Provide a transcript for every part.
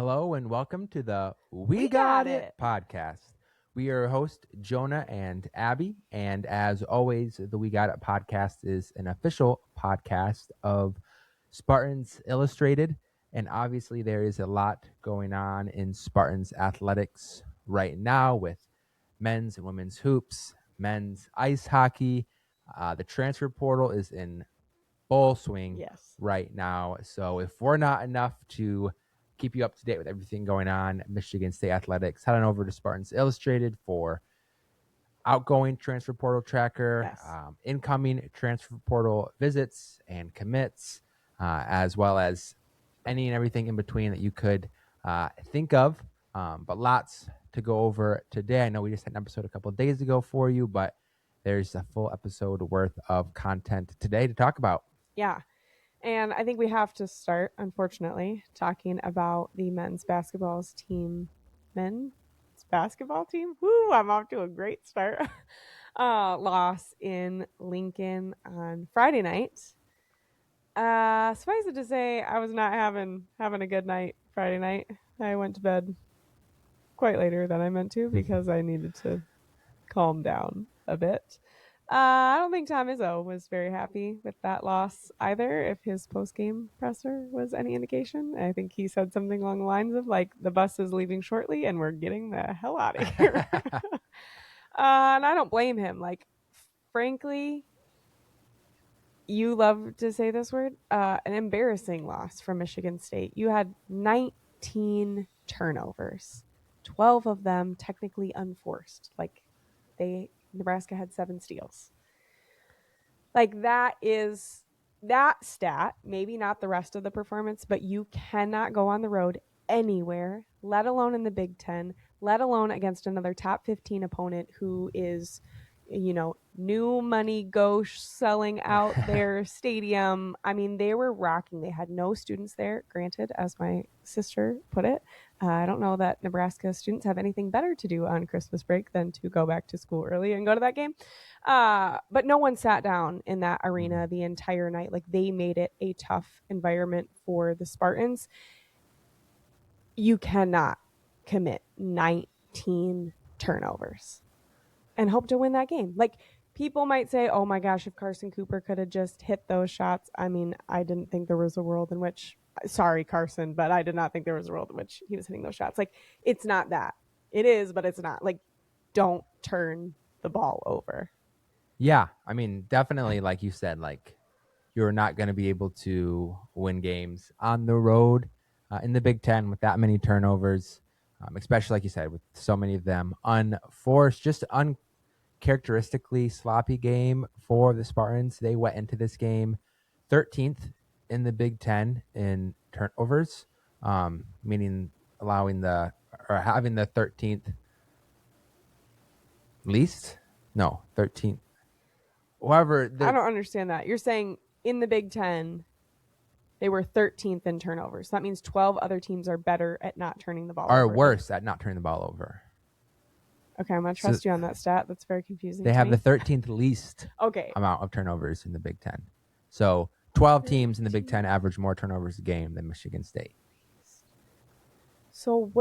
Hello and welcome to the We Got It podcast. We are your host, Jonah and Abby. And as always, the We Got It podcast is an official podcast of Spartans Illustrated. And obviously, there is a lot going on in Spartans athletics right now with men's and women's hoops, men's ice hockey. The transfer portal is in full swing right now. So if we're not enough to keep you up to date with everything going on at Michigan State Athletics, head on over to Spartans Illustrated for outgoing transfer portal tracker, incoming transfer portal visits and commits, as well as any and everything in between that you could think of. But lots to go over today. I know we just had an episode a couple of days ago for you, but there's a full episode worth of content today to talk about. Yeah. And I think we have to start, unfortunately, talking about the men's basketball team. Woo, I'm off to a great start. Loss in Lincoln on Friday night. Suffice it to say, I was not having a good night Friday night. I went to bed quite later than I meant to because I needed to calm down a bit. I don't think Tom Izzo was very happy with that loss either, if his post-game presser was any indication. I think he said something along the lines of, like, the bus is leaving shortly and we're getting the hell out of here. And I don't blame him. Like, frankly, you love to say this word, an embarrassing loss from Michigan State. You had 19 turnovers, 12 of them technically unforced. Like, Nebraska had 7 steals. Like, that stat, maybe not the rest of the performance, but you cannot go on the road anywhere, let alone in the Big Ten, let alone against another top 15 opponent who is, new money gauche selling out their stadium. I mean, they were rocking. They had no students there, granted, as my sister put it. I don't know that Nebraska students have anything better to do on Christmas break than to go back to school early and go to that game. But no one sat down in that arena the entire night. Like, they made it a tough environment for the Spartans. You cannot commit 19 turnovers and hope to win that game. Like, people might say, oh my gosh, if Carson Cooper could have just hit those shots. I mean, I didn't think there was a world in which, sorry, Carson, but I did not think there was a world in which he was hitting those shots. Like, it's not that. It is, but it's not. Like, don't turn the ball over. Yeah, I mean, definitely, like you said, like, you're not going to be able to win games on the road in the Big Ten with that many turnovers, especially, like you said, with so many of them unforced, just uncharacteristically sloppy game for the Spartans. They went into this game 13th in the Big Ten in turnovers, meaning having the 13th least. No, 13th. However, I don't understand that. You're saying in the Big Ten, they were 13th in turnovers. That means 12 other teams are better at not turning the ball over. Are worse at not turning the ball over. Okay, I'm going to trust you on that stat. That's very confusing. They have the 13th least amount of turnovers in the Big Ten. So 12 teams in the Big Ten average more turnovers a game than Michigan State. So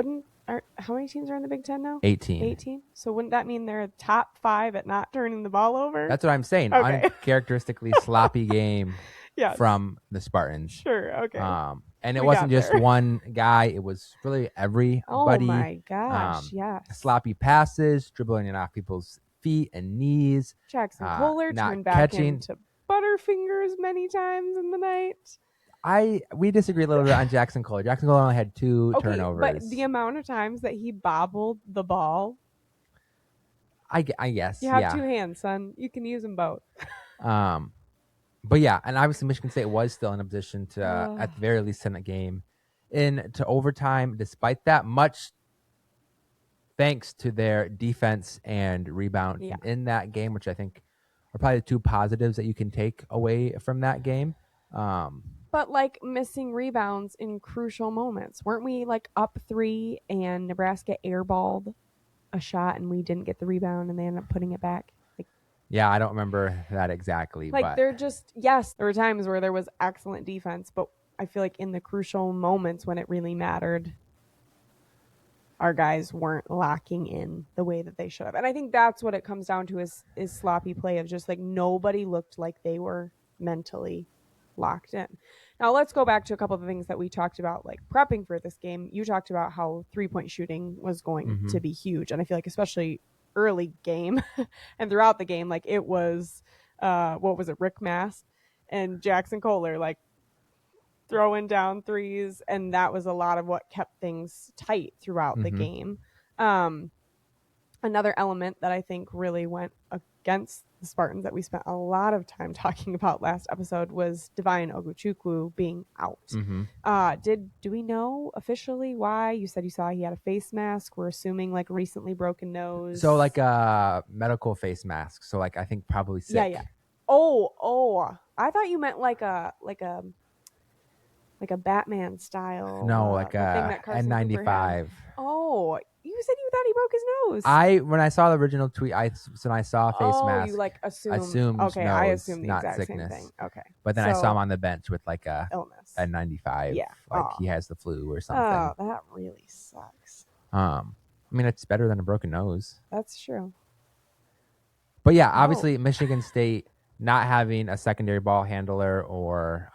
how many teams are in the Big Ten now? 18. So wouldn't that mean they're top 5 at not turning the ball over? That's what I'm saying. Okay. Uncharacteristically sloppy game from the Spartans. Sure, okay. And it wasn't just one guy. It was really everybody. Oh, my gosh, yes. Sloppy passes, dribbling it off people's feet and knees. Jackson Kohler turned back into Butterfingers many times in the night. We disagree a little bit on Jackson Kohler. Jackson Kohler only had 2 turnovers. But the amount of times that he bobbled the ball. I guess. You have 2 hands, son. You can use them both. But yeah, and obviously Michigan State was still in a position to, at the very least, send that game into overtime. Despite that, much thanks to their defense and rebound in that game, which I think are probably the 2 positives that you can take away from that game. But, like, missing rebounds in crucial moments. Weren't we, like, up 3 and Nebraska airballed a shot and we didn't get the rebound and they ended up putting it back? Yeah, I don't remember that exactly. Like, but they're just, yes, there were times where there was excellent defense, but I feel like in the crucial moments when it really mattered, our guys weren't locking in the way that they should have. And I think that's what it comes down to is sloppy play of just like nobody looked like they were mentally locked in. Now let's go back to a couple of the things that we talked about, like prepping for this game. You talked about how 3-point shooting was going to be huge. And I feel like especially early game and throughout the game, like it was, what was it, Rick Mass and Jackson Kohler, like throwing down threes, and that was a lot of what kept things tight throughout the game. Another element that I think really went against the Spartans that we spent a lot of time talking about last episode was Divine Oguchukwu being out. Do we know officially why? You said you saw he had a face mask. We're assuming like recently broken nose. So like a medical face mask. So like I think probably sick. Yeah. Oh, I thought you meant like a Batman style. No, like a N95. Oh, you said you thought he broke his nose. When I saw the original tweet, when I saw a face mask, you like assumed okay, nose, I assumed the not exact sickness. same thing. Okay, but then I saw him on the bench with like a illness, N95. Yeah, like he has the flu or something. Oh, that really sucks. I mean, it's better than a broken nose. That's true. But yeah, obviously Michigan State not having a secondary ball handler or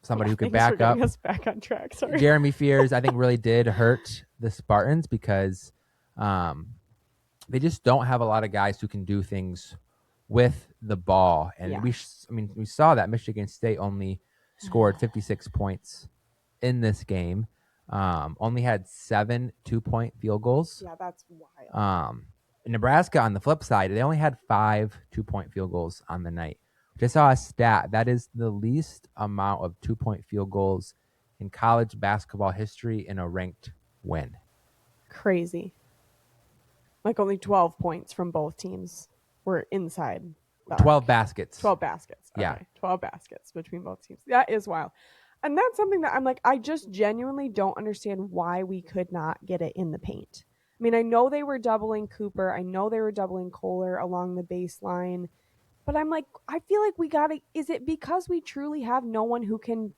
somebody who could back up. Us back on track. Sorry. Jeremy Fears, I think, really did hurt the Spartans because they just don't have a lot of guys who can do things with the ball. And we saw that Michigan State only scored 56 points in this game. Only had 7 2-point field goals. Yeah, that's wild. Nebraska, on the flip side, they only had 5 2-point field goals on the night. Just saw a stat that is the least amount of 2-point field goals in college basketball history in a ranked win. Crazy. Like only 12 points from both teams were inside. 12 baskets. 12 baskets. Okay. Yeah. 12 baskets between both teams. That is wild. And that's something that I'm like, I just genuinely don't understand why we could not get it in the paint. I mean, I know they were doubling Cooper. I know they were doubling Kohler along the baseline. But I'm like, I feel like we got to, is it because we truly have no one who can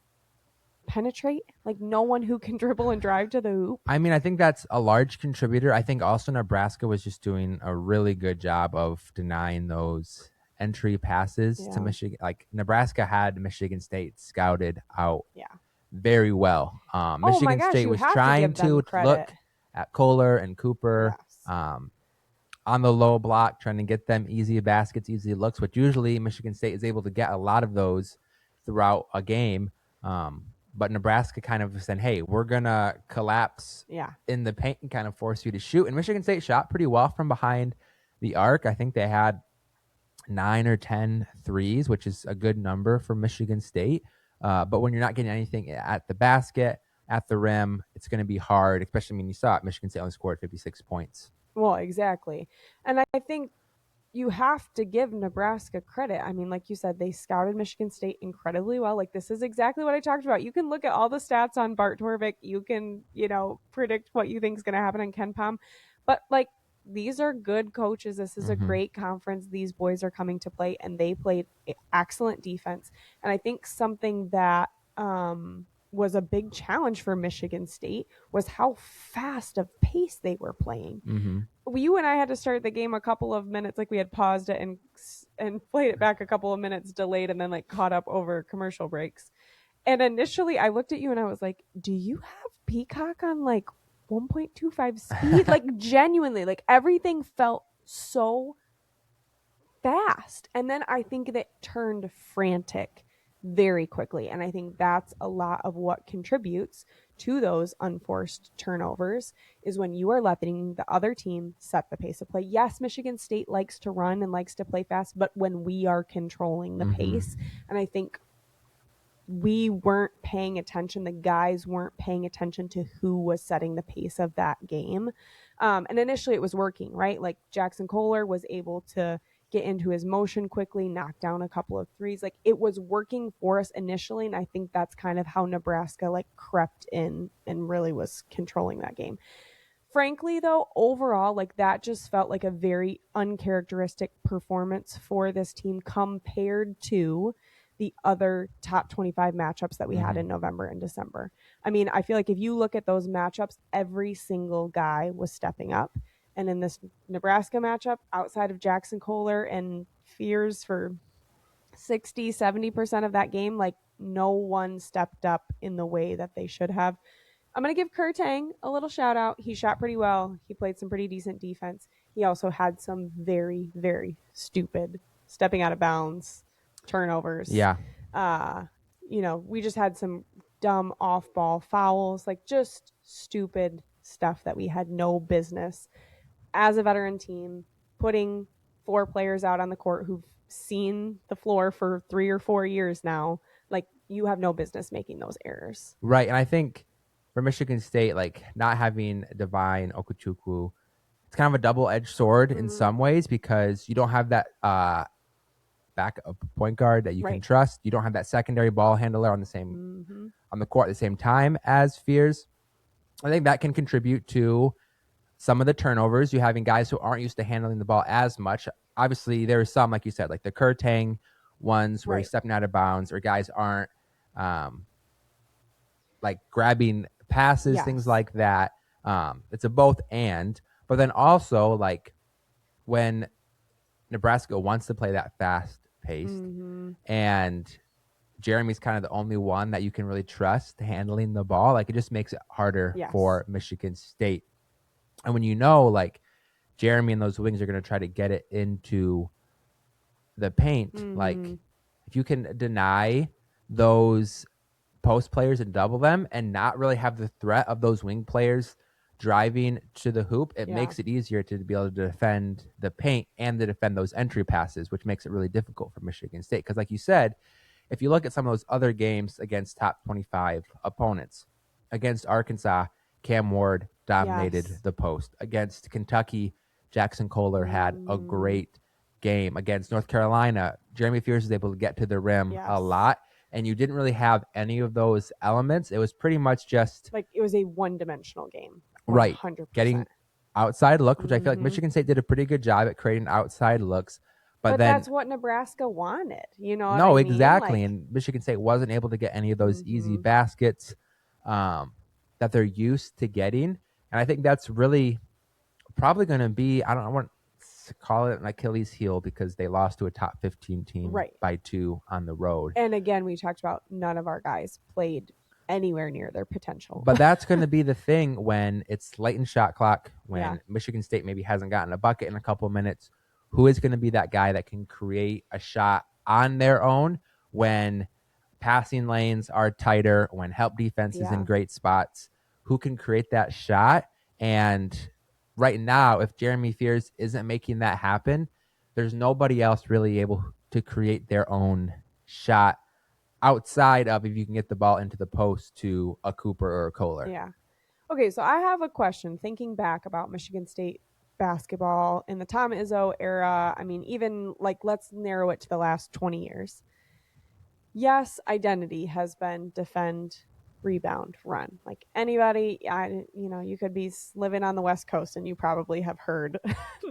penetrate? Like no one who can dribble and drive to the hoop? I mean, I think that's a large contributor. I think also Nebraska was just doing a really good job of denying those entry passes to Michigan. Like Nebraska had Michigan State scouted out very well. Michigan State was trying to look at Kohler and Cooper on the low block, trying to get them easy baskets, easy looks, which usually Michigan State is able to get a lot of those throughout a game. But Nebraska kind of said, hey, we're going to collapse in the paint and kind of force you to shoot. And Michigan State shot pretty well from behind the arc. I think they had 9 or 10 threes, which is a good number for Michigan State. But when you're not getting anything at the basket, at the rim, it's going to be hard, especially when you saw it. Michigan State only scored 56 points. Well, exactly. And I think you have to give Nebraska credit. I mean, like you said, they scouted Michigan State incredibly well. Like, this is exactly what I talked about. You can look at all the stats on Bart Torvik. You can, predict what you think is going to happen on Ken Pom. But, like, these are good coaches. This is a great conference. These boys are coming to play, and they played excellent defense. And I think something that was a big challenge for Michigan State was how fast of pace they were playing. You and I had to start the game a couple of minutes, like we had paused it and played it back a couple of minutes delayed and then like caught up over commercial breaks. And initially I looked at you and I was like, do you have Peacock on like 1.25 speed? Like genuinely, like everything felt so fast. And then I think that turned frantic very quickly. And I think that's a lot of what contributes to those unforced turnovers is when you are letting the other team set the pace of play. Yes, Michigan State likes to run and likes to play fast, but when we are controlling the pace, and I think we weren't paying attention, the guys weren't paying attention to who was setting the pace of that game. And initially it was working, right? Like Jackson Kohler was able to get into his motion quickly, knock down a couple of threes. Like it was working for us initially. And I think that's kind of how Nebraska like crept in and really was controlling that game. Frankly, though, overall, like that just felt like a very uncharacteristic performance for this team compared to the other top 25 matchups that we had in November and December. I mean, I feel like if you look at those matchups, every single guy was stepping up. And in this Nebraska matchup, outside of Jackson Kohler and Fears for 60-70% of that game, like no one stepped up in the way that they should have. I'm going to give Kurtang a little shout out. He shot pretty well. He played some pretty decent defense. He also had some very, very stupid stepping out of bounds turnovers. Yeah. We just had some dumb off ball fouls, like just stupid stuff that we had no business as a veteran team putting 4 players out on the court who've seen the floor for 3 or 4 years now. Like, you have no business making those errors. Right. And I think for Michigan State, like not having Divine Okechukwu, it's kind of a double-edged sword in some ways, because you don't have that backup point guard that you can trust. You don't have that secondary ball handler on the same on the court at the same time as Fears. I think that can contribute to some of the turnovers. You're having guys who aren't used to handling the ball as much. Obviously, there's some, like you said, like the Kurtang ones where he's stepping out of bounds, or guys aren't like grabbing passes, things like that. It's a both and. But then also, like when Nebraska wants to play that fast paced and Jeremy's kind of the only one that you can really trust handling the ball, like it just makes it harder for Michigan State. And when you know, like Jeremy and those wings are going to try to get it into the paint, like if you can deny those post players and double them and not really have the threat of those wing players driving to the hoop, it makes it easier to be able to defend the paint and to defend those entry passes, which makes it really difficult for Michigan State. Because like you said, if you look at some of those other games against top 25 opponents, against Arkansas, Cam Ward dominated the post. Against Kentucky, Jackson Kohler had a great game. Against North Carolina, Jeremy Fears was able to get to the rim a lot. And you didn't really have any of those elements. It was pretty much just like it was a one-dimensional game. 100%. Right. Getting outside looks, which I feel like Michigan State did a pretty good job at creating outside looks. But then that's what Nebraska wanted, you know? No, what I mean? exactly. Like, and Michigan State wasn't able to get any of those easy baskets that they're used to getting. And I think that's really probably going to be, I want to call it an Achilles heel, because they lost to a top 15 team by 2 on the road. And again, we talked about none of our guys played anywhere near their potential. But that's going to be the thing when it's late in shot clock, when Michigan State maybe hasn't gotten a bucket in a couple of minutes. Who is going to be that guy that can create a shot on their own when passing lanes are tighter, when help defense is in great spots? Who can create that shot? And right now, if Jeremy Fears isn't making that happen, there's nobody else really able to create their own shot outside of if you can get the ball into the post to a Cooper or a Kohler. Yeah. Okay, so I have a question thinking back about Michigan State basketball in the Tom Izzo era. I mean, even like, let's narrow it to the last 20 years. Yes, identity has been defend, rebound, run. Like anybody, you could be living on the West Coast and you probably have heard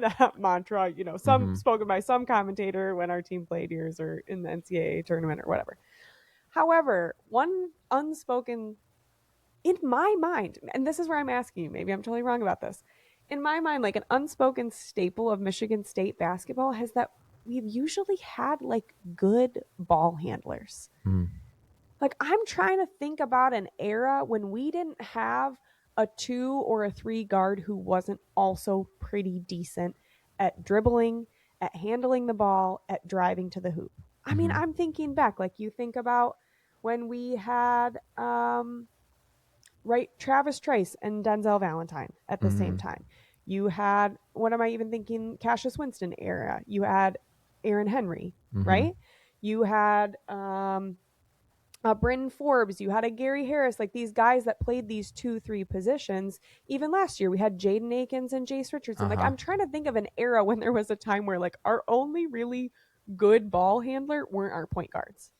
that mantra, some spoken by some commentator when our team played years or in the NCAA tournament or whatever. However, one unspoken, in my mind, and this is where I'm asking you, maybe I'm totally wrong about this. In my mind, like an unspoken staple of Michigan State basketball has that we've usually had like good ball handlers. Like I'm trying to think about an era when we didn't have a 2 or a 3 guard who wasn't also pretty decent at dribbling, at handling the ball, at driving to the hoop. I mean, I'm thinking back, like you think about when we had Travis Trice and Denzel Valentine at the same time. You had, what am I even thinking, Cassius Winston era. You had Aaron Henry, right? You had Bryn Forbes. You had a Gary Harris. Like these guys that played these 2-3 positions. Even last year, we had Jaden Akins and Jace Richardson. Like I'm trying to think of an era when there was a time where like our only really good ball handler weren't our point guards.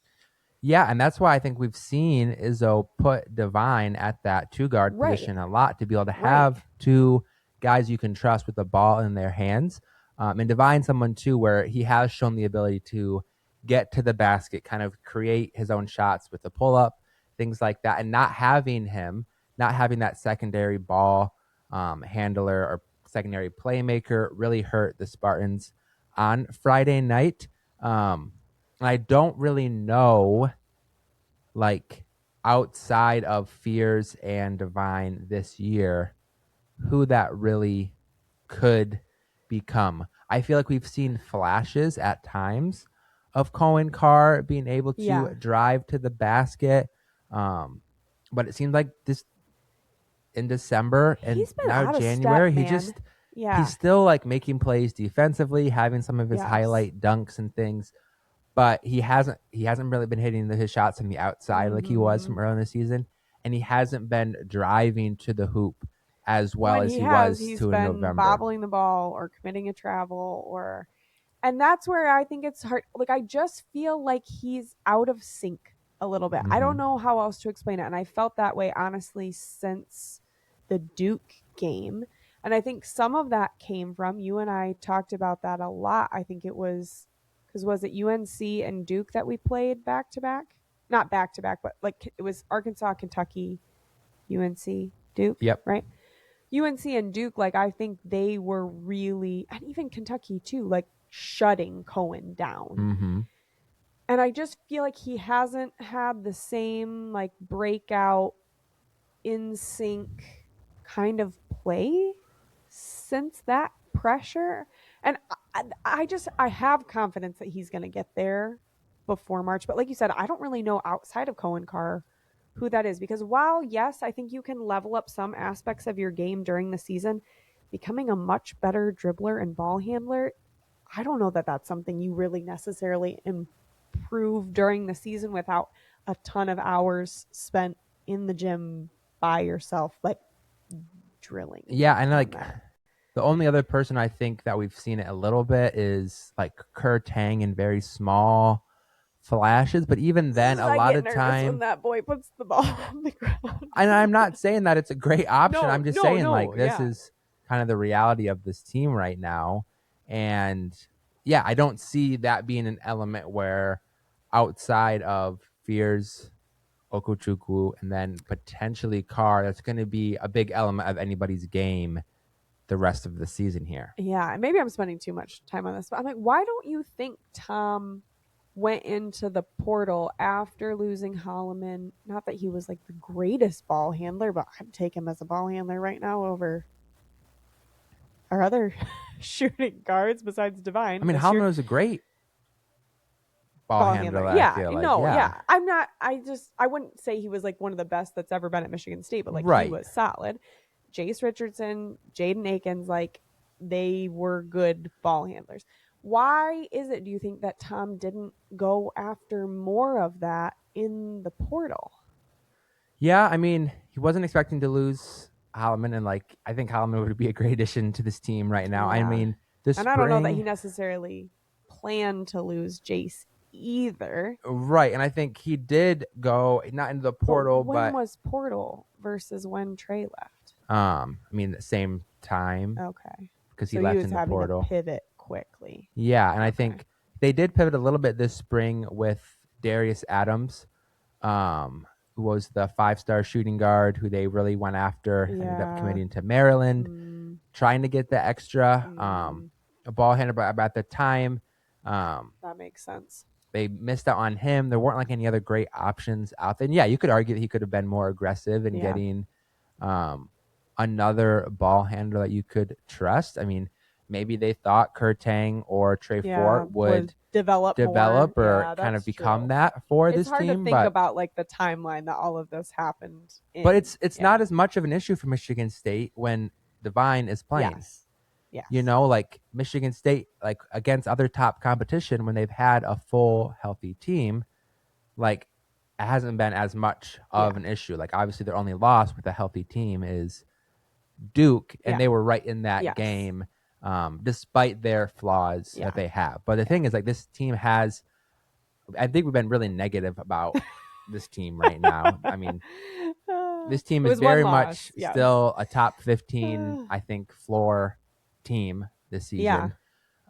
Yeah, and that's why I think we've seen Izzo put Divine at that 2-guard position a lot, to be able to have 2 guys you can trust with the ball in their hands. And Divine's someone, too, where he has shown the ability to get to the basket, kind of create his own shots with the pull up, things like that, and not having that secondary ball handler or secondary playmaker really hurt the Spartans on Friday night. I don't really know, like, outside of Fears and Divine this year, who that really could become. I feel like we've seen flashes at times of Cohen Carr being able to drive to the basket. But it seems like this in December and now January, he's still like making plays defensively, having some of his highlight dunks and things, but he hasn't really been hitting his shots from the outside like he was from early in the season, and he hasn't been driving to the hoop as well as he was he's to been in November. bobbling the ball or committing a travel, and that's where I think it's hard. Like, I just feel like he's out of sync a little bit. I don't know how else to explain it, and I felt that way honestly since the Duke game. And I think some of that came from, you and I talked about that a lot. I think it was because, was it UNC and Duke that we played back to back? Not back to back, but like it was Arkansas, Kentucky, UNC, Duke. Yep. Right. UNC and Duke, like, I think they were really, and even Kentucky too, like shutting Cohen down. And I just feel like he hasn't had the same like breakout in sync kind of play since that pressure. And I have confidence that he's going to get there before March. But like you said, I don't really know outside of Cohen Carr who that is, because while, yes, I think you can level up some aspects of your game during the season, becoming a much better dribbler and ball handler, I don't know that that's something you really necessarily improve during the season without a ton of hours spent in the gym by yourself, like drilling. Yeah, and like the only other person I think that we've seen it a little bit is like Kerr Tang in very small flashes, but even then, a lot of time when that boy puts the ball on the ground. And I'm not saying that it's a great option. I'm just saying like this is kind of the reality of this team right now. And yeah, I don't see that being an element where outside of Fears, Okuchukwu, and then potentially Carr, that's going to be a big element of anybody's game the rest of the season here. Yeah, and maybe I'm spending too much time on this, but I'm like, why don't you think Tom went into the portal after losing Holloman? Not that he was like the greatest ball handler, but I'd take him as a ball handler right now over our other shooting guards besides Divine. I mean, Holloman was a great ball handler. Yeah, I feel like. I'm not. I wouldn't say he was like one of the best that's ever been at Michigan State, but like he was solid. Jace Richardson, Jaden Akins, like they were good ball handlers. Why is it, do you think, that Tom didn't go after more of that in the portal? Yeah, I mean, he wasn't expecting to lose Holloman, and like I think Holloman would be a great addition to this team right now. I mean, I don't know that he necessarily planned to lose Jace either. Right, and I think he did go not into the portal, but when was portal versus when Trey left? I mean, the same time. Okay, because he left in the portal. To pivot quickly. Yeah, and I think they did pivot a little bit this spring with Darius Adams, who was the 5-star shooting guard who they really went after. Ended up committing to Maryland, trying to get the extra ball handler, but at the time, that makes sense. They missed out on him. There weren't like any other great options out there. And yeah, you could argue that he could have been more aggressive in getting another ball handler that you could trust. I mean, maybe they thought Kerr Tang or Trey Fort would develop or kind of become that for this team. It's hard to think about like the timeline that all of this happened in. But it's not as much of an issue for Michigan State when Divine is playing. Yes. You know, like Michigan State, like against other top competition, when they've had a full healthy team, like it hasn't been as much of an issue. Like obviously their only loss with a healthy team is Duke, and they were right in that game, despite their flaws that they have. But the thing is, like, this team has, I think we've been really negative about this team right now. I mean, this team is very much still a top 15, I think, floor team this season.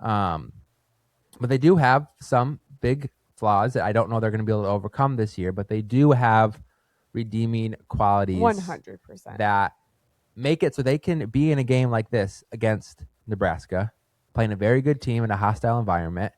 But they do have some big flaws that I don't know they're going to be able to overcome this year, but they do have redeeming qualities 100%. that make it so they can be in a game like this against Nebraska, playing a very good team in a hostile environment,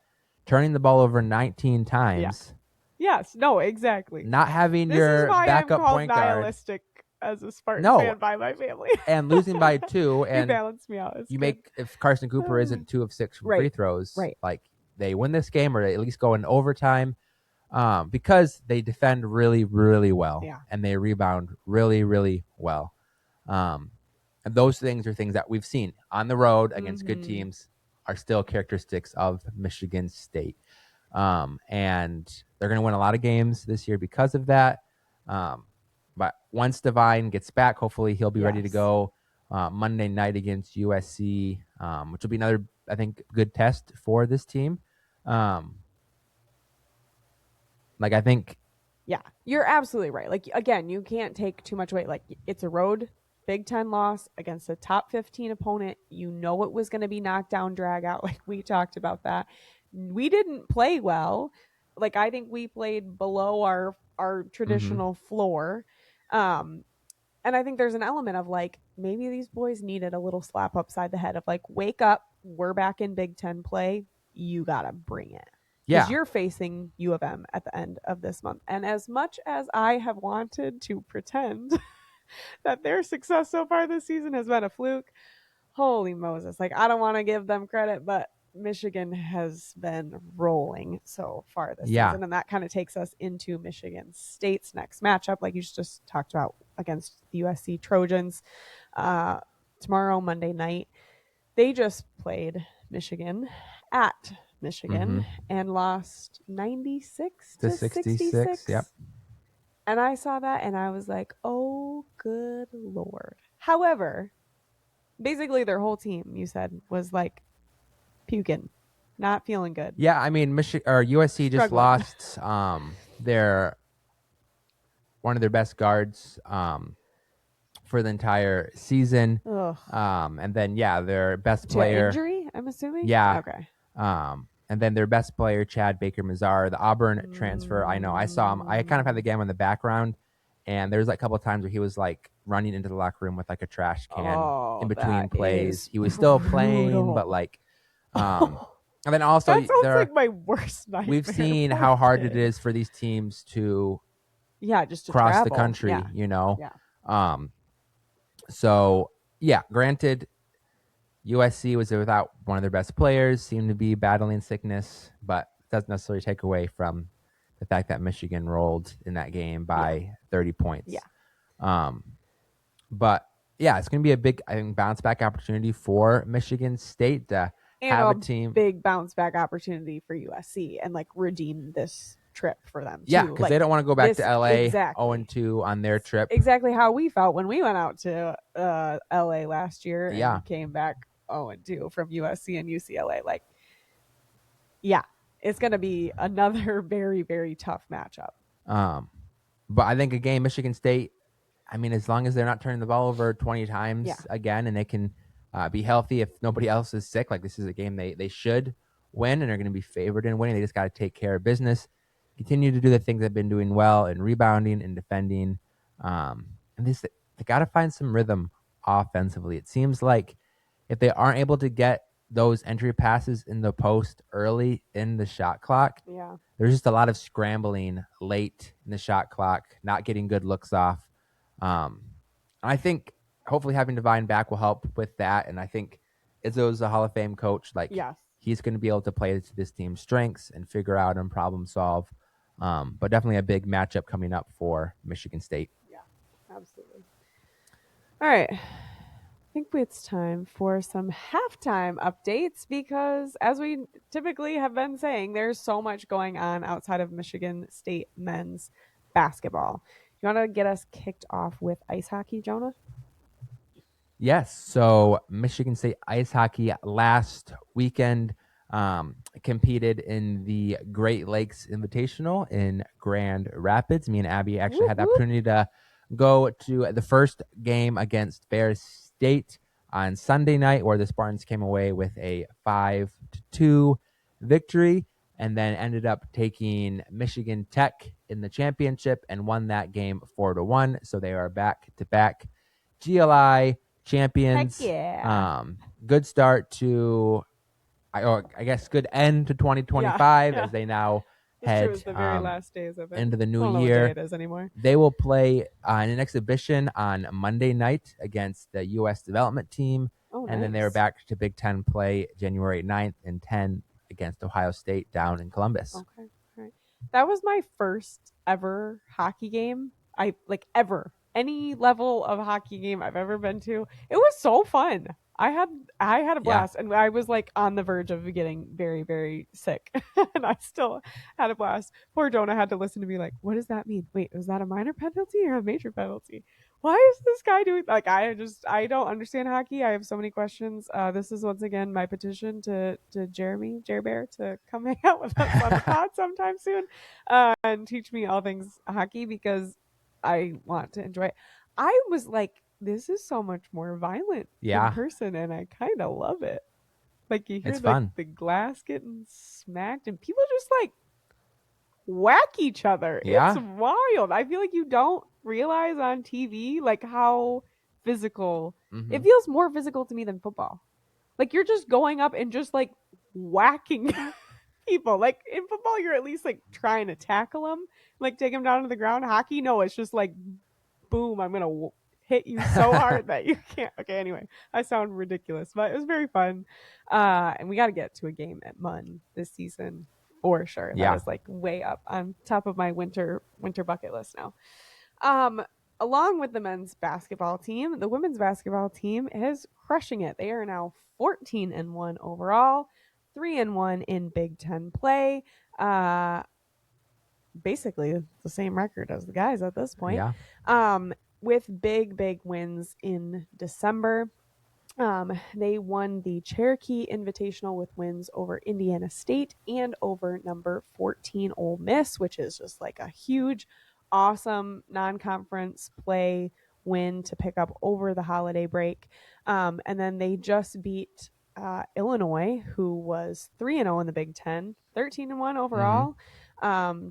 turning the ball over 19 times. Yes, no, exactly. Not having This your is why backup I'm called point guard. nihilistic as a Spartan No. fan by my family. And losing by 2, and you balance me out. It's you good. make, if Carson Cooper isn't 2 of 6 from free throws, like they win this game or they at least go in overtime, because they defend really, really well, and they rebound really, really well. And those things are things that we've seen on the road against good teams are still characteristics of Michigan State. And they're going to win a lot of games this year because of that. But once Devine gets back, hopefully he'll be ready to go Monday night against USC, which will be another, I think, good test for this team. I think. Yeah, you're absolutely right. Like, again, you can't take too much away. Like, it's a road Big Ten loss against a top 15 opponent. You know it was going to be knockdown, drag out. Like, we talked about that. We didn't play well. Like, I think we played below our traditional floor. And I think there's an element of, like, maybe these boys needed a little slap upside the head of, like, wake up. We're back in Big Ten play. You got to bring it. Because you're facing U of M at the end of this month. And as much as I have wanted to pretend that their success so far this season has been a fluke, holy Moses. Like, I don't want to give them credit, but Michigan has been rolling so far this season. And that kind of takes us into Michigan State's next matchup, like you just talked about, against the USC Trojans. Tomorrow, Monday night, they just played Michigan at Michigan and lost 96 to 66. Yep. And I saw that and I was like, oh, good Lord. However, basically their whole team, you said, was like puking, not feeling good. Yeah, I mean, USC just lost their one of their best guards for the entire season. And then their best player, injury, I'm assuming. Yeah. Okay. And then their best player, Chad Baker-Mazar, the Auburn transfer. I know, I saw him. I kind of had the game in the background, and there's like a couple of times where he was like running into the locker room with like a trash can in between plays. He was still playing, but like, and then also that sounds like my worst nightmare. We've seen how hard it is for these teams to just to cross travel. the country, you know. Yeah. So granted, USC was without one of their best players, seemed to be battling sickness, but it doesn't necessarily take away from the fact that Michigan rolled in that game by 30 points. But it's going to be a big, I think, bounce back opportunity for Michigan State to have a team. Big bounce back opportunity for USC and like redeem this trip for them too. Yeah, because they don't want to go back to LA 0-2 on their trip. Exactly how we felt when we went out to LA last year and came back 0-2 from USC and UCLA. Like, it's going to be another very, very tough matchup. But I think again, Michigan State, I mean, as long as they're not turning the ball over 20 times again, and they can be healthy if nobody else is sick, like this is a game they should win and are going to be favored in winning. They just got to take care of business, continue to do the things they've been doing well in rebounding and defending. And they got to find some rhythm offensively. It seems like if they aren't able to get those entry passes in the post early in the shot clock, there's just a lot of scrambling late in the shot clock, not getting good looks off. I think hopefully having Devine back will help with that. And I think Izzo's a Hall of Fame coach. Like, he's going to be able to play to this team's strengths and figure out and problem solve. But definitely a big matchup coming up for Michigan State. Yeah, absolutely. All right. I think it's time for some halftime updates because, as we typically have been saying, there's so much going on outside of Michigan State men's basketball. You want to get us kicked off with ice hockey, Jonah? Yes. So Michigan State ice hockey last weekend competed in the Great Lakes Invitational in Grand Rapids. Me and Abby actually had the opportunity to go to the first game against Bear State on Sunday night, where the Spartans came away with a 5-2 victory. and then ended up taking Michigan Tech in the championship and won that game 4-1. So they are back-to-back GLI champions. Heck yeah. Good start to, I guess, good end to 2025 as they now head It's the very last days of it. into the new I don't know year. what day it is anymore. They will play in an exhibition on Monday night against the U.S. development team. Oh, and then they were back to Big Ten play January 9th and 10th against Ohio State down in Columbus. Okay. All right. That was my first ever hockey game. Ever. Any level of hockey game I've ever been to. It was so fun. I had a blast, and I was like on the verge of getting very, very sick, and I still had a blast. Poor Jonah had to listen to me like, what does that mean? Wait, was that a minor penalty or a major penalty? Why is this guy doing like I don't understand hockey. I have so many questions. This is once again my petition to Jeremy Bear to come hang out with us on the pod sometime soon and teach me all things hockey because I want to enjoy it. I was like, this is so much more violent in person, and I kind of love it. Like you hear the glass getting smacked, and people just like whack each other. It's wild. I feel like you don't realize on TV like how physical. It feels more physical to me than football. Like you're just going up and just like whacking people. Like in football, you're at least like trying to tackle them, like take them down to the ground. Hockey, no, it's just like, boom, I'm gonna hit you so hard that you can't. Okay, anyway, I sound ridiculous, but it was very fun. And we got to get to a game at Munn this season for sure. That is like way up on top of my winter bucket list now. Along with the men's basketball team, the women's basketball team is crushing it. They are now 14-1 overall, 3-1 in Big Ten play. Basically the same record as the guys at this point. With big wins in December. They won the Cherokee Invitational with wins over Indiana State and over number 14 Ole Miss, which is just like a huge, awesome non-conference play win to pick up over the holiday break. And then they just beat Illinois, who was 3-0 in the Big Ten, 13-1 overall.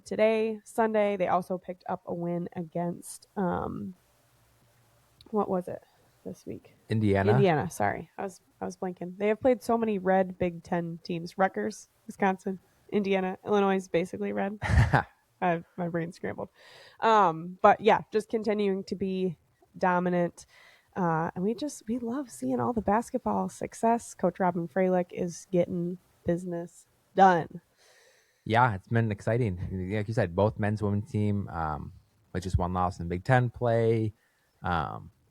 Today, Sunday, they also picked up a win against what was it this week? Indiana. Sorry, I was blanking. They have played so many red Big Ten teams: Rutgers, Wisconsin, Indiana, Illinois is basically red. My brain scrambled. But yeah, just continuing to be dominant. And we love seeing all the basketball success. Coach Robin Freilich is getting business done. Yeah, it's been exciting. Like you said, both men's women's team, with just one loss in Big Ten play,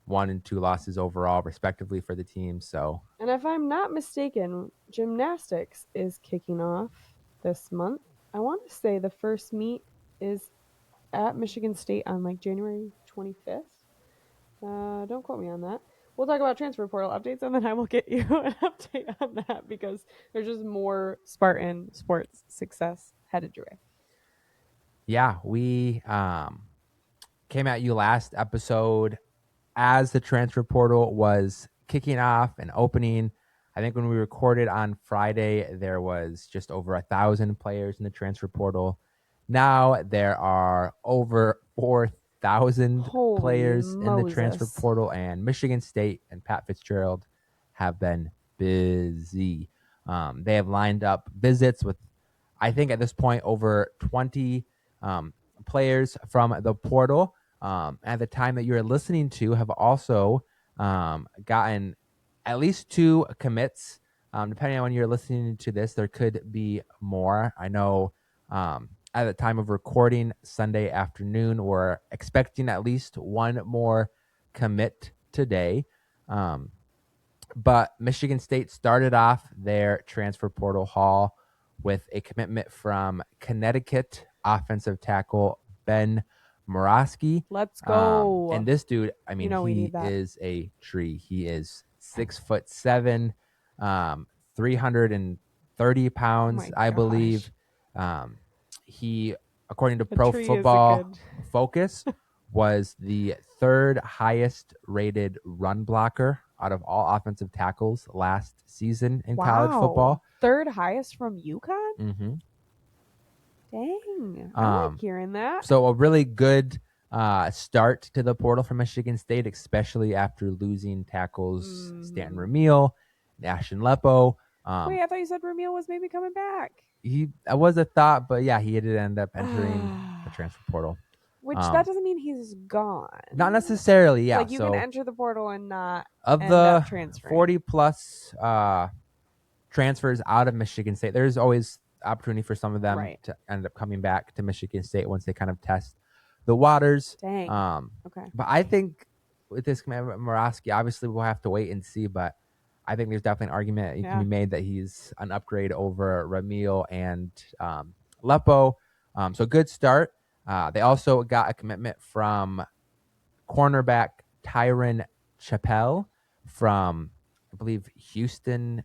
1 and 2 losses overall, respectively, for the team. So, and if I'm not mistaken, gymnastics is kicking off this month. I want to say the first meet is at Michigan State on like January 25th. Don't quote me on that. We'll talk about transfer portal updates, and then I will get you an update on that because there's just more Spartan sports success headed your way. Yeah, we came at you last episode as the transfer portal was kicking off and opening. I think when we recorded on Friday, there was just over 1,000 players in the transfer portal. Now there are over 4,000 players in the transfer portal, and Michigan State and Pat Fitzgerald have been busy. They have lined up visits with, I think at this point, over 20 players from the portal. At the time that you're listening to, have also gotten at least 2 commits. Depending on when you're listening to this, there could be more. I know at the time of recording Sunday afternoon, we're expecting at least 1 more commit today. But Michigan State started off their transfer portal haul with a commitment from Connecticut offensive tackle Ben Morawski. Let's go. And this dude, I mean, he is a tree. He is 6'7", 330 pounds, I believe. He, according to Pro Football Focus, was the 3rd highest rated run blocker out of all offensive tackles last season in college football. 3rd highest from UConn? Dang. I like hearing that. So a really good start to the portal for Michigan State, especially after losing tackles Stanton Ramil, Ashton Lepo. Wait, I thought you said Ramil was maybe coming back. That was a thought, but yeah, he did end up entering the transfer portal. Which that doesn't mean he's gone. Not necessarily, yeah. Like you can enter the portal and not of end the up transferring. 40 plus transfers out of Michigan State. There's always opportunity for some of them to end up coming back to Michigan State once they kind of test the waters. Dang. Okay. But I think with this commitment, Moravsky, obviously we'll have to wait and see, but I think there's definitely an argument you can be made that he's an upgrade over Ramil and Lepo. So good start. They also got a commitment from cornerback Tyron Chappell from, I believe, Houston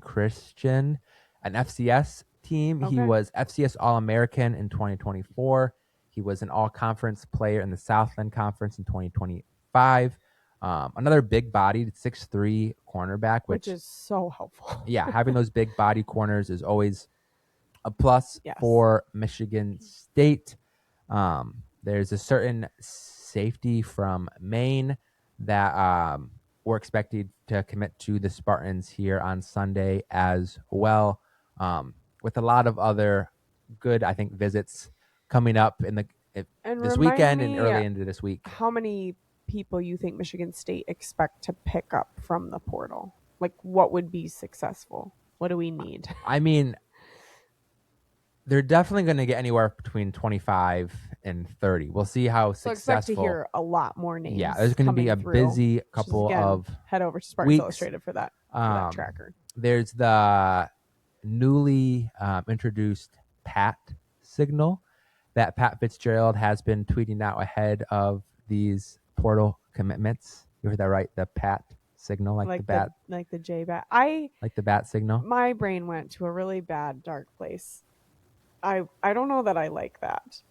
Christian, an FCS team. Okay. He was FCS All-American in 2024. He was an all-conference player in the Southland Conference in 2025. Another big-bodied 6'3" cornerback, which is so helpful. Yeah, having those big body corners is always a plus for Michigan State. There's a certain safety from Maine that we're expected to commit to the Spartans here on Sunday as well, with a lot of other good, I think, visits coming up in this weekend and early into this week. How many people you think Michigan State expect to pick up from the portal? Like, what would be successful? What do we need? I mean, they're definitely going to get anywhere between 25 and 30. We'll see how successful. Expect to hear a lot more names. Yeah, there's going to be a busy couple of head over to Spartans Illustrated for that tracker. There's the newly introduced PAT signal that Pat Fitzgerald has been tweeting out ahead of these portal commitments. You heard that right? The PAT signal, like the bat, like the J bat. Like the bat signal. My brain went to a really bad dark place. I don't know that I like that,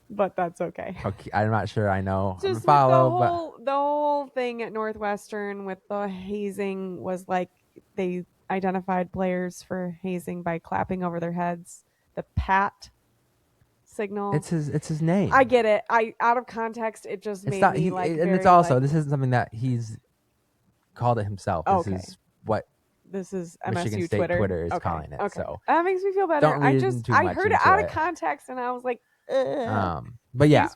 but that's okay. Okay, I'm not sure I know. Just the whole thing at Northwestern with the hazing was like they identified players for hazing by clapping over their heads. The PAT signal. It's his name. I get it. Out of context, it just made me like. And it's also this isn't something that he's called it himself. This is what. This is Michigan MSU State Twitter is calling it. Okay. So that makes me feel better. I heard it out of context and I was like, but yeah,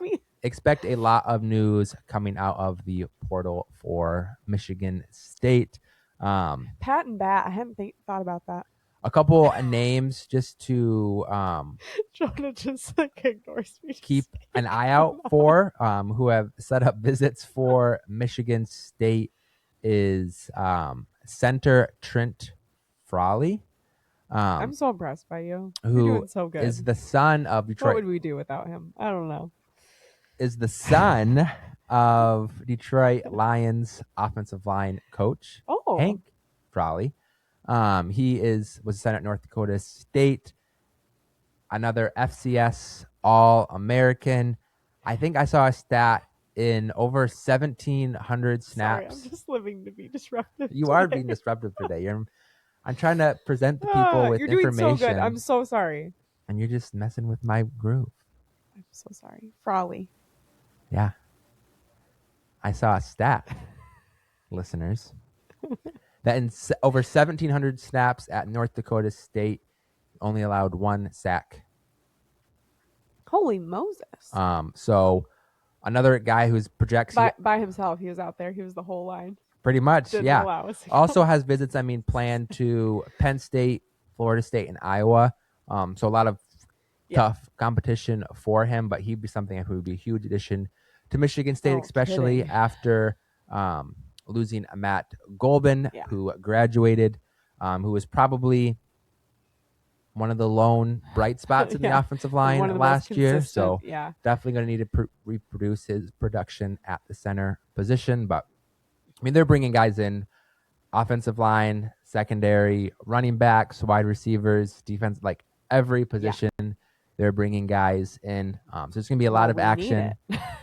expect a lot of news coming out of the portal for Michigan State. Pat and Bat. I hadn't thought about that. A couple of names just to Jonah just like ignores me. Keep an eye out for who have set up visits for Michigan State is center Trent Frawley. I'm so impressed by you. You're doing so good. Is the son of Detroit. What would we do without him? I don't know. Is the son of Detroit Lions offensive line coach Hank Frawley. He was a center at North Dakota State. Another FCS All-American. I think I saw a stat in over 1,700 snaps. Sorry, I'm just living to be disruptive. You are being disruptive today. I'm trying to present the people with information. You're doing so good. I'm so sorry. And you're just messing with my groove. I'm so sorry. Frawley. Yeah. I saw a stat, listeners, that in over 1,700 snaps at North Dakota State, only allowed one sack. Holy Moses. So another guy who's projects by himself. He was out there. He was the whole line. Pretty much, yeah. Also has visits, planned to Penn State, Florida State, and Iowa. So a lot of tough competition for him, but he'd be something who would be a huge addition to Michigan State, especially after losing Matt Golbin, who graduated, who was probably one of the lone bright spots in the offensive line last year. So definitely going to need to reproduce his production at the center position. But they're bringing guys in, offensive line, secondary, running backs, wide receivers, defense, like every position. They're bringing guys in. So it's going to be a lot of action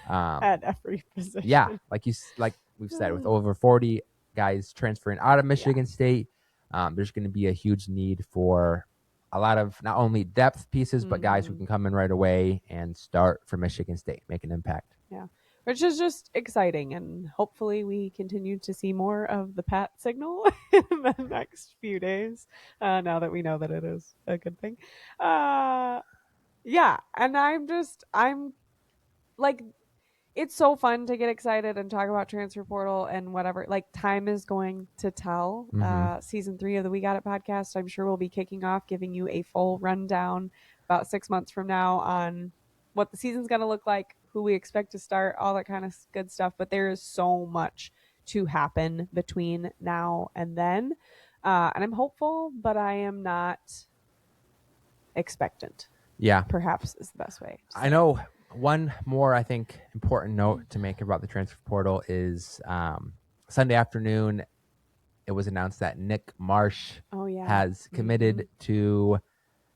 at every position. Yeah, like we've said, with over 40 guys transferring out of Michigan State, there's going to be a huge need for a lot of not only depth pieces, but guys who can come in right away and start for Michigan State, make an impact. Yeah, which is just exciting, and hopefully we continue to see more of the Pat signal in the next few days. Now that we know that it is a good thing, yeah, and I'm like, it's so fun to get excited and talk about transfer portal and whatever. Like, time is going to tell. Season 3 of the We Got It podcast, I'm sure we'll be kicking off, giving you a full rundown about 6 months from now on what the season's going to look like, who we expect to start, all that kind of good stuff. But there is so much to happen between now and then. And I'm hopeful, but I am not expectant. Yeah. Perhaps is the best way. I know one more, I think, important note to make about the transfer portal is Sunday afternoon, it was announced that Nick Marsh has committed to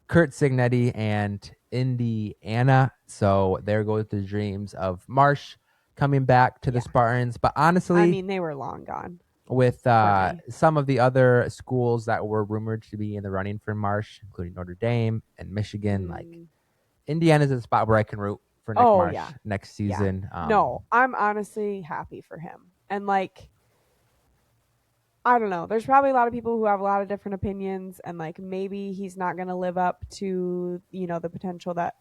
Kurt Signetti and Indiana. So there goes the dreams of Marsh coming back to the Spartans. But honestly, I mean, they were long gone. With some of the other schools that were rumored to be in the running for Marsh, including Notre Dame and Michigan, like Indiana's a spot where I can root for Nick Marsh next season. No, I'm honestly happy for him. And like, I don't know. There's probably a lot of people who have a lot of different opinions, and like maybe he's not going to live up to, the potential that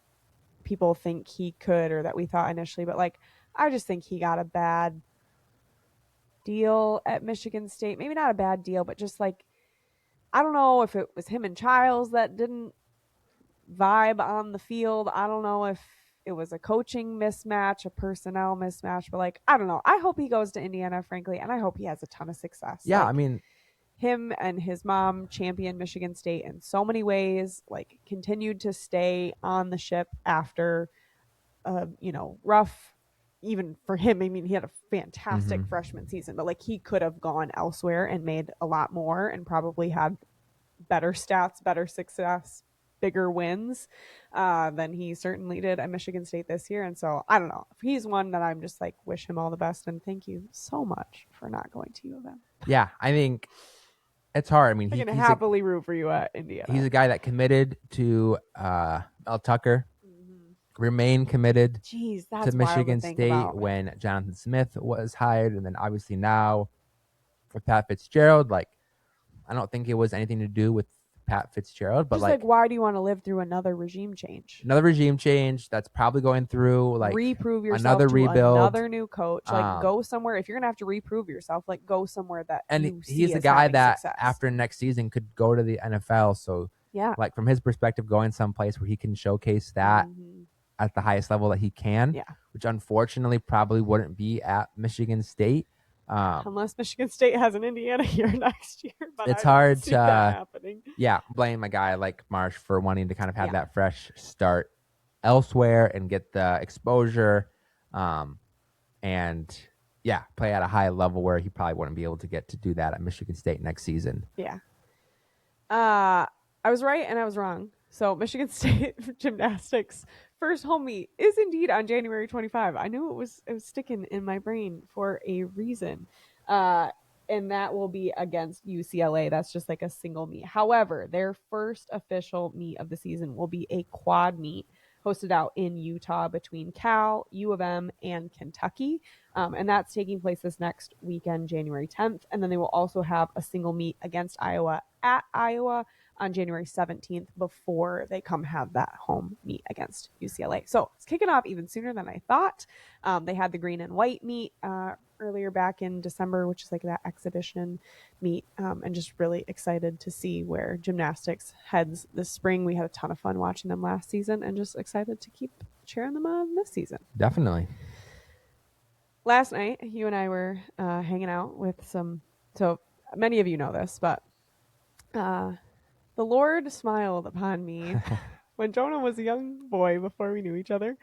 people think he could or that we thought initially. But like, I just think he got a bad deal at Michigan State. Maybe not a bad deal, but just like, I don't know if it was him and Childs that didn't vibe on the field. I don't know if it was a coaching mismatch, a personnel mismatch, but like, I don't know. I hope he goes to Indiana, frankly, and I hope he has a ton of success. Yeah, like, I mean, him and his mom championed Michigan State in so many ways, like continued to stay on the ship after rough, even for him. I mean, he had a fantastic freshman season, but like, he could have gone elsewhere and made a lot more and probably had better stats, better success, bigger wins than he certainly did at Michigan State this year. And so I don't know, if he's one that I'm just like, wish him all the best and thank you so much for not going to U of M. Yeah, I think it's hard. I mean, I can happily root for you at Indiana. He's a guy that committed to Mel Tucker, remain committed to Michigan State when Jonathan Smith was hired, and then obviously now with Pat Fitzgerald. Like, I don't think it was anything to do with Pat Fitzgerald, but just like why do you want to live through another regime change? Another regime change that's probably going through like reprove yourself, another to rebuild, another new coach. Like, go somewhere. If you're gonna have to reprove yourself, like, go somewhere that he's a guy that after next season could go to the NFL. So yeah, like from his perspective, going someplace where he can showcase that at the highest level that he can, which unfortunately probably wouldn't be at Michigan State. Unless Michigan State has an Indiana here next year. But it's hard to that happening. Blame a guy like Marsh for wanting to kind of have that fresh start elsewhere and get the exposure and play at a high level where he probably wouldn't be able to get to do that at Michigan State next season. Yeah. I was right and I was wrong. So Michigan State gymnastics first home meet is indeed on January 25. I knew it was sticking in my brain for a reason. And that will be against UCLA. That's just like a single meet. However, their first official meet of the season will be a quad meet hosted out in Utah between Cal, U of M, and Kentucky. And that's taking place this next weekend, January 10th. And then they will also have a single meet against Iowa at Iowa on January 17th before they come have that home meet against UCLA. So it's kicking off even sooner than I thought. They had the green and white meet earlier back in December, which is like that exhibition meet, and just really excited to see where gymnastics heads this spring. We had a ton of fun watching them last season and just excited to keep cheering them on this season. Definitely. Last night, you and I were hanging out with so many of you know this, but the Lord smiled upon me when Jonah was a young boy before we knew each other.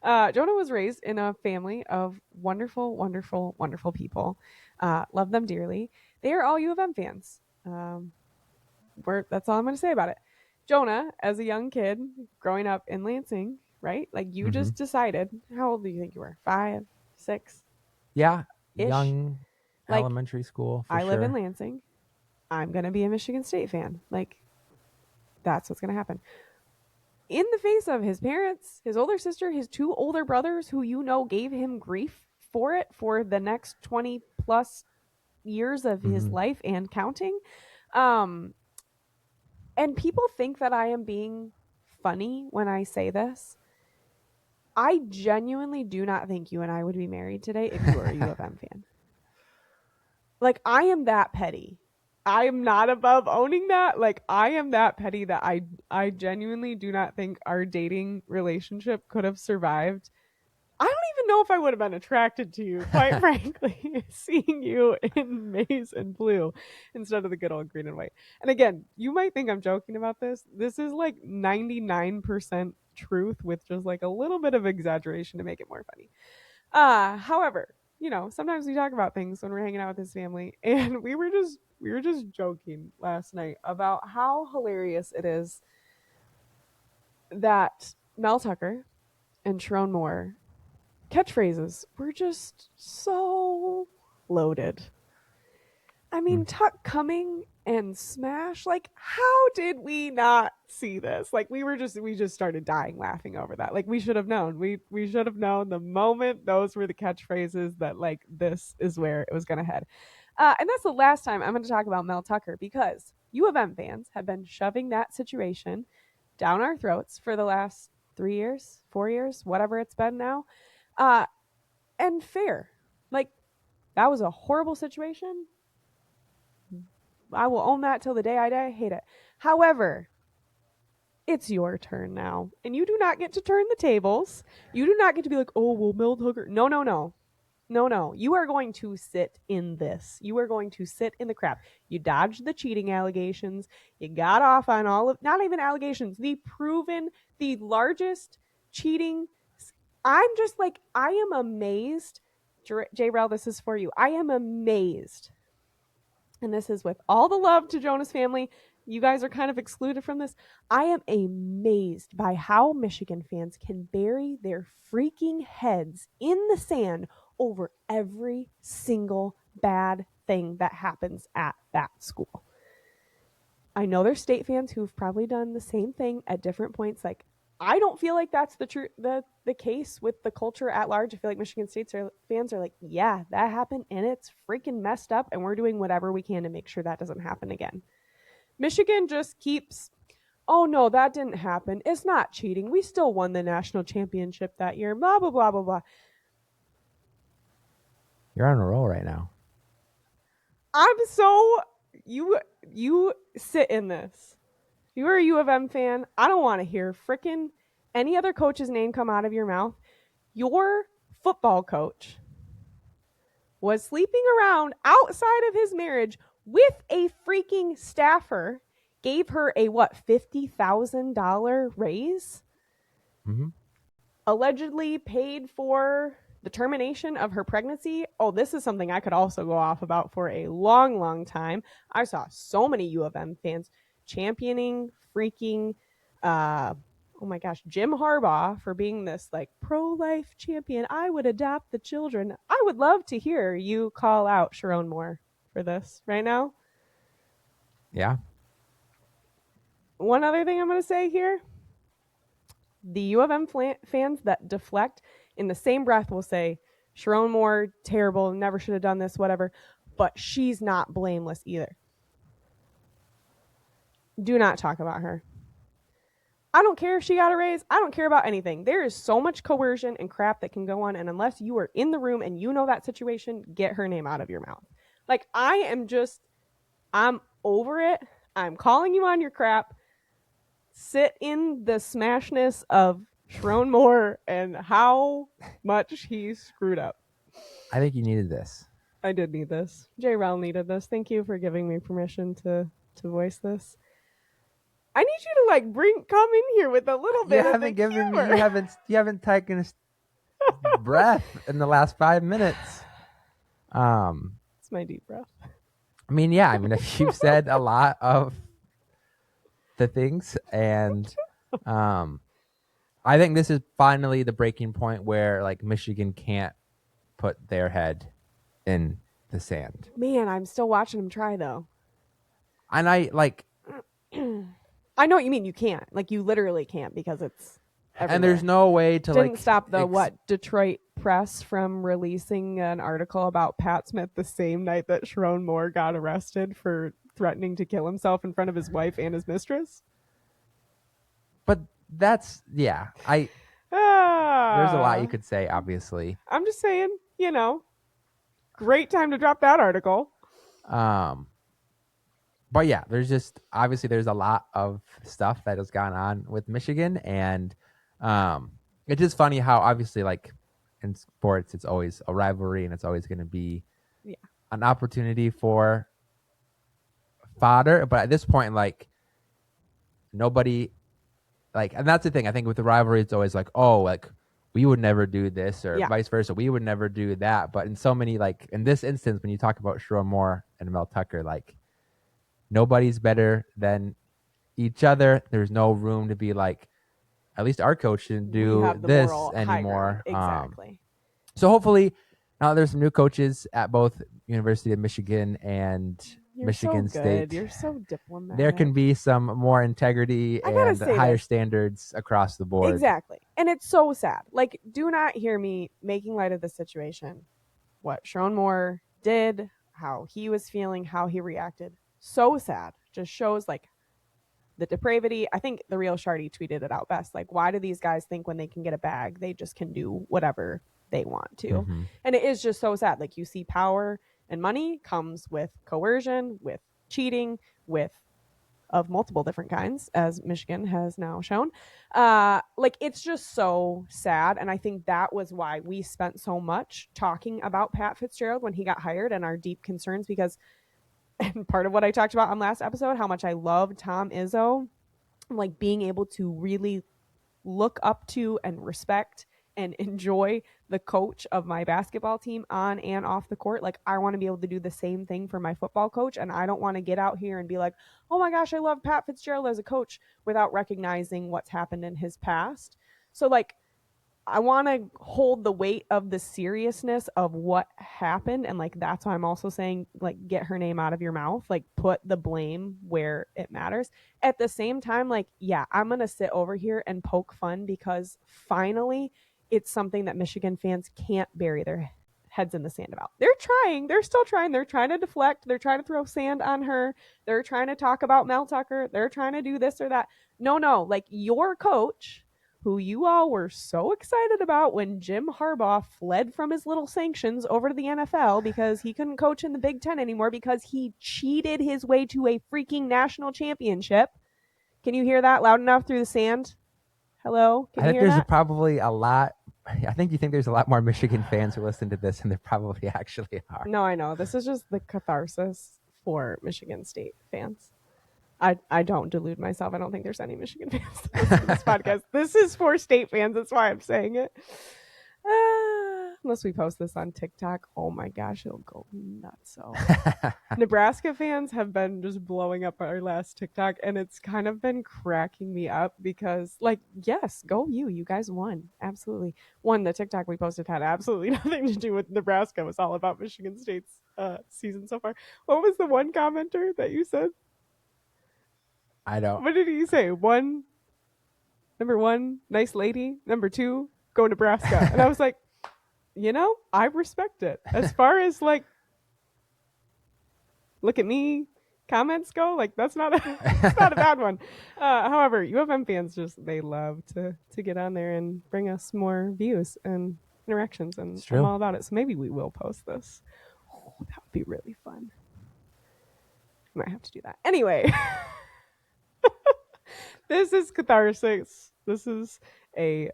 Jonah was raised in a family of wonderful, wonderful, wonderful people. Love them dearly. They are all U of M fans. That's all I'm going to say about it. Jonah, as a young kid growing up in Lansing, right? Like, you just decided, how old do you think you were? 5, 6? Yeah. Ish. Young, like, elementary school. I live in Lansing. I'm going to be a Michigan State fan. Like, that's what's going to happen. In the face of his parents, his older sister, his 2 older brothers, who gave him grief for it for the next 20 plus years of his life and counting. And people think that I am being funny when I say this. I genuinely do not think you and I would be married today if you were a U of M fan. Like, I am that petty. I am not above owning that. Like, I am that petty that I genuinely do not think our dating relationship could have survived. I don't even know if I would have been attracted to you, quite frankly, seeing you in maize and blue instead of the good old green and white. And again, you might think I'm joking about this. This is like 99% truth with just like a little bit of exaggeration to make it more funny. However, sometimes we talk about things when we're hanging out with his family, and we were just joking last night about how hilarious it is that Mel Tucker and Sharon Moore catchphrases were just so loaded. I mean, Tuck coming and smash, like, how did we not see this? Like, we just started dying laughing over that. Like, we should have known. We should have known the moment those were the catchphrases that, like, this is where it was going to head. And that's the last time I'm going to talk about Mel Tucker, because U of M fans have been shoving that situation down our throats for the last 3 years, 4 years, whatever it's been now. And fair. Like, that was a horrible situation. I will own that till the day I die. I hate it. However, it's your turn now. And you do not get to turn the tables. You do not get to be like, oh, well, Mel Tucker. No. No. You are going to sit in this. You are going to sit in the crap. You dodged the cheating allegations. You got off on all of, not even allegations, the largest cheating. I'm just like, I am amazed. J-Rel, this is for you. I am amazed. And this is with all the love to Jonah's family. You guys are kind of excluded from this. I am amazed by how Michigan fans can bury their freaking heads in the sand over every single bad thing that happens at that school. I know there's state fans who've probably done the same thing at different points. Like, I don't feel like that's the case with the culture at large. I feel like Michigan State fans are like, yeah, that happened and it's freaking messed up, and we're doing whatever we can to make sure that doesn't happen again. Michigan just keeps, oh no, that didn't happen. It's not cheating. We still won the national championship that year. Blah, blah, blah, blah, blah. You're on a roll right now. You sit in this. If you are a U of M fan, I don't want to hear frickin' any other coach's name come out of your mouth. Your football coach was sleeping around outside of his marriage with a freaking staffer, gave her a $50,000 raise, allegedly paid for the termination of her pregnancy. Oh, this is something I could also go off about for a long, long time. I saw so many U of M fans championing freaking oh my gosh, Jim Harbaugh for being this like pro-life champion. I would adopt the children. I would love to hear you call out Sharon Moore for this right now. Yeah. One other thing I'm going to say here. The U of M fans that deflect in the same breath will say, Sharon Moore, terrible, never should have done this, whatever. But she's not blameless either. Do not talk about her. I don't care if she got a raise. I don't care about anything. There is so much coercion and crap that can go on. And unless you are in the room and you know that situation, get her name out of your mouth. Like, I'm over it. I'm calling you on your crap. Sit in the smashness of Sharon Moore and how much he screwed up. I think you needed this. I did need this. J-Rel needed this. Thank you for giving me permission to voice this. I need you to like come in here with a little bit of humor. You haven't taken a breath in the last 5 minutes. It's my deep breath. I mean, yeah. I mean, if you've said a lot of the things, and I think this is finally the breaking point where like Michigan can't put their head in the sand. Man, I'm still watching them try though. And I like. I know what you mean. You can't. Like, you literally can't because it's everywhere. And there's no way to Didn't stop the Detroit press from releasing an article about Pat Smith the same night that Sharon Moore got arrested for threatening to kill himself in front of his wife and his mistress. But that's there's a lot you could say, obviously. I'm just saying, great time to drop that article. But yeah, there's a lot of stuff that has gone on with Michigan, and it's just funny how obviously, like, in sports, it's always a rivalry and it's always going to be an opportunity for fodder. But at this point, like, nobody, like, and that's the thing. I think with the rivalry, it's always like, oh, like, we would never do this, or vice versa. We would never do that. But in so many, like, in this instance, when you talk about Sharon Moore and Mel Tucker, like, nobody's better than each other. There's no room to be like, at least our coach shouldn't do this anymore. Exactly. So hopefully now there's some new coaches at both University of Michigan and Michigan State. You're so diplomatic. There can be some more integrity and higher standards across the board. Exactly. And it's so sad. Like, do not hear me making light of the situation. What Sharon Moore did, how he was feeling, how he reacted. So sad. Just shows, like, the depravity. I think the real Shardy tweeted it out best. Like, why do these guys think when they can get a bag, they just can do whatever they want to? Mm-hmm. And it is just so sad. Like, you see power and money comes with coercion, with cheating, of multiple different kinds, as Michigan has now shown. Like, it's just so sad. And I think that was why we spent so much talking about Pat Fitzgerald when he got hired and our deep concerns, because, and part of what I talked about on last episode, how much I love Tom Izzo, like, being able to really look up to and respect and enjoy the coach of my basketball team on and off the court. Like, I want to be able to do the same thing for my football coach. And I don't want to get out here and be like, oh my gosh, I love Pat Fitzgerald as a coach, without recognizing what's happened in his past. So, like, I want to hold the weight of the seriousness of what happened. And, like, that's why I'm also saying, like, get her name out of your mouth. Like, put the blame where it matters. At the same time, like, yeah, I'm going to sit over here and poke fun because finally it's something that Michigan fans can't bury their heads in the sand about. They're trying. They're still trying. They're trying to deflect. They're trying to throw sand on her. They're trying to talk about Mel Tucker. They're trying to do this or that. No. Like, your coach, who you all were so excited about when Jim Harbaugh fled from his little sanctions over to the NFL because he couldn't coach in the Big Ten anymore because he cheated his way to a freaking national championship. Can you hear that loud enough through the sand? Hello? Can I you think hear there's that? probably a lot. I think you think there's a lot more Michigan fans who listen to this, and there probably actually are. No, I know. This is just the catharsis for Michigan State fans. I don't delude myself. I don't think there's any Michigan fans that listen to this podcast. This is for State fans. That's why I'm saying it. Unless we post this on TikTok. Oh my gosh, it'll go nuts. So Nebraska fans have been just blowing up our last TikTok, and it's kind of been cracking me up because, like, yes, go you. You guys won. Absolutely. One, the TikTok we posted had absolutely nothing to do with Nebraska. It was all about Michigan State's season so far. What was the one commenter that you said? I don't. What did he say? Number one, nice lady. Number two, go Nebraska. And I was like, I respect it. As far as, like, look at me comments go, like, that's not it's not a bad one. However, U of M fans they love to get on there and bring us more views and interactions, and I'm all about it. So maybe we will post this. Oh, that would be really fun. I might have to do that. Anyway. This is catharsis. This is a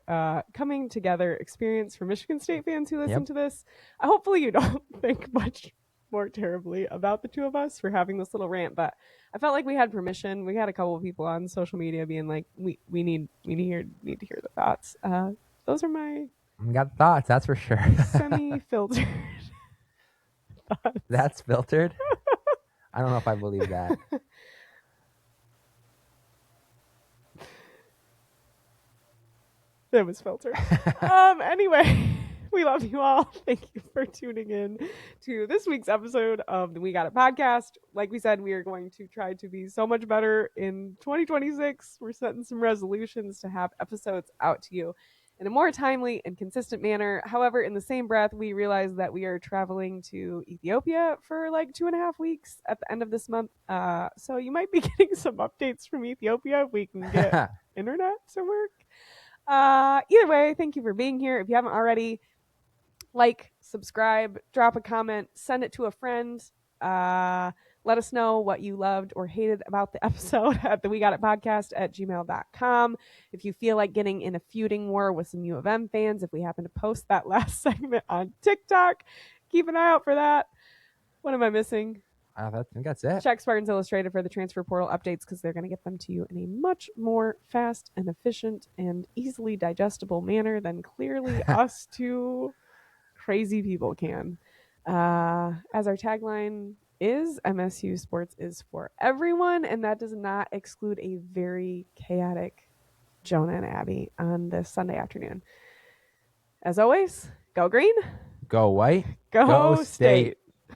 coming together experience for Michigan State fans who listen to this. Hopefully you don't think much more terribly about the two of us for having this little rant, but I felt like we had permission. We had a couple of people on social media being like, we need to hear the thoughts. Those are my got thoughts, that's for sure. Semi-filtered thoughts. That's filtered? I don't know if I believe that. It was filtered. Anyway, We love you all. Thank you for tuning in to this week's episode of the We Got It podcast. Like we said, we are going to try to be so much better in 2026. We're setting some resolutions to have episodes out to you in a more timely and consistent manner. However, in the same breath, we realize that we are traveling to Ethiopia for like 2.5 weeks at the end of this month. So you might be getting some updates from Ethiopia if we can get internet to work. Either way, thank you for being here. If you haven't already, like, subscribe, drop a comment, send it to a friend. Let us know what you loved or hated about the episode at the We Got It podcast at gmail.com. If you feel like getting in a feuding war with some U of M fans, if we happen to post that last segment on TikTok, keep an eye out for that. What am I missing? I think that's it. Check Spartans Illustrated for the transfer portal updates because they're going to get them to you in a much more fast and efficient and easily digestible manner than clearly us two crazy people can. As our tagline is, MSU sports is for everyone, and that does not exclude a very chaotic Jonah and Abby on this Sunday afternoon. As always, go green, Go white, go state.